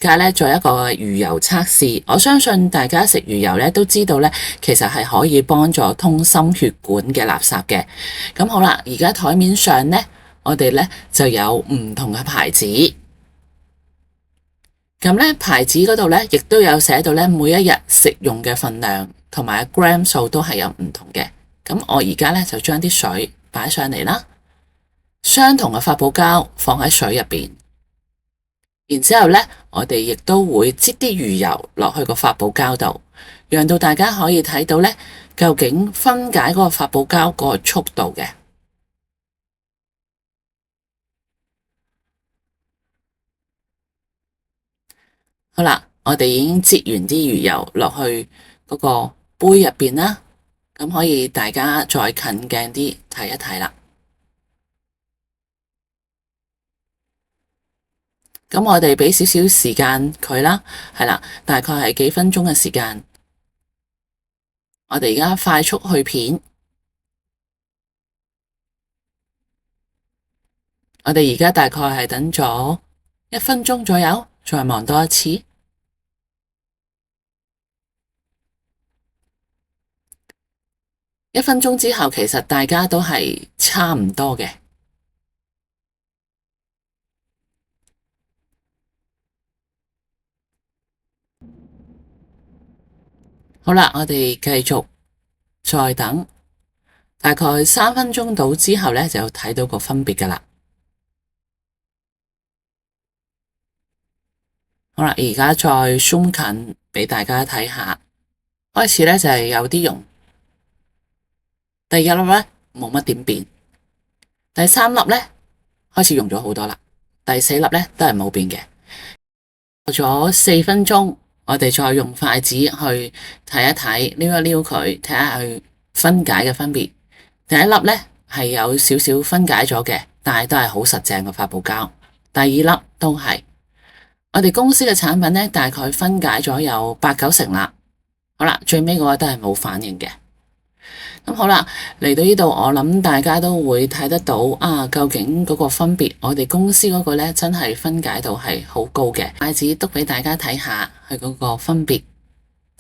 家咧做一個魚油測試，我相信大家食魚油咧都知道咧，其實係可以幫助通心血管嘅垃圾嘅。咁好啦，而家台面上咧，我哋咧就有唔同嘅牌子。咁咧牌子嗰度咧，亦都有寫到咧每一日食用嘅份量同埋 gram 數都係有唔同嘅。咁我而家咧就將啲水擺上嚟啦，相同嘅發泡膠放喺水入邊。然之後咧，我哋亦都會擠啲魚油落去個發泡膠度，讓到大家可以睇到咧，究竟分解嗰個發泡膠嗰個速度嘅。好啦，我哋已經擠完啲魚油落去嗰個杯入邊啦，咁可以大家再近鏡啲睇一睇啦。咁我哋俾少少時間佢啦，係啦，大概係幾分鐘嘅時間。我哋而家快速去片，我哋而家大概係等咗1分鐘左右，再望多一次。1分鐘之後，其實大家都係差唔多嘅。好啦，我哋繼續再等，大概3分鐘到之後咧，就睇到個分別噶啦。好啦，而家再 zoom 近俾大家睇下，開始咧就係有啲溶，第2粒咧冇乜點變，第3粒咧開始溶咗好多啦，第4粒咧都係冇變嘅。過咗4分鐘，我哋再用筷子去睇一睇，撩一撩佢，睇下佢分解嘅分別。第1粒咧係有少少分解咗嘅，但係都係好實淨嘅發泡膠。第2粒都係。我哋公司嘅產品咧，大概分解咗有8-9成啦。好啦，最尾嗰個都係冇反應嘅。咁好啦，嚟到呢度，我諗大家都會睇得到啊，究竟嗰個分別，我哋公司嗰個咧真係分解度係好高嘅。筷子篤俾大家睇下佢嗰個分別，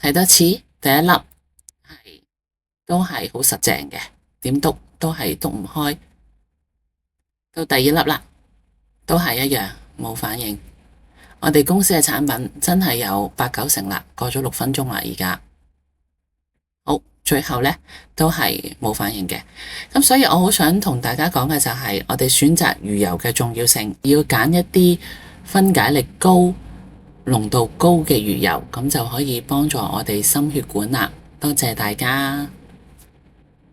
睇多次，第1粒係都係好實淨嘅，點篤都係篤唔開。到第2粒啦，都係一樣冇反應。我哋公司嘅產品真係有8-9成啦，過咗6分鐘啦，而家好，最後呢都係冇反應嘅。咁所以我好想同大家講嘅就係，我哋選擇魚油嘅重要性，要揀一啲分解力高、濃度高嘅魚油，咁就可以幫助我哋心血管啦。多謝大家。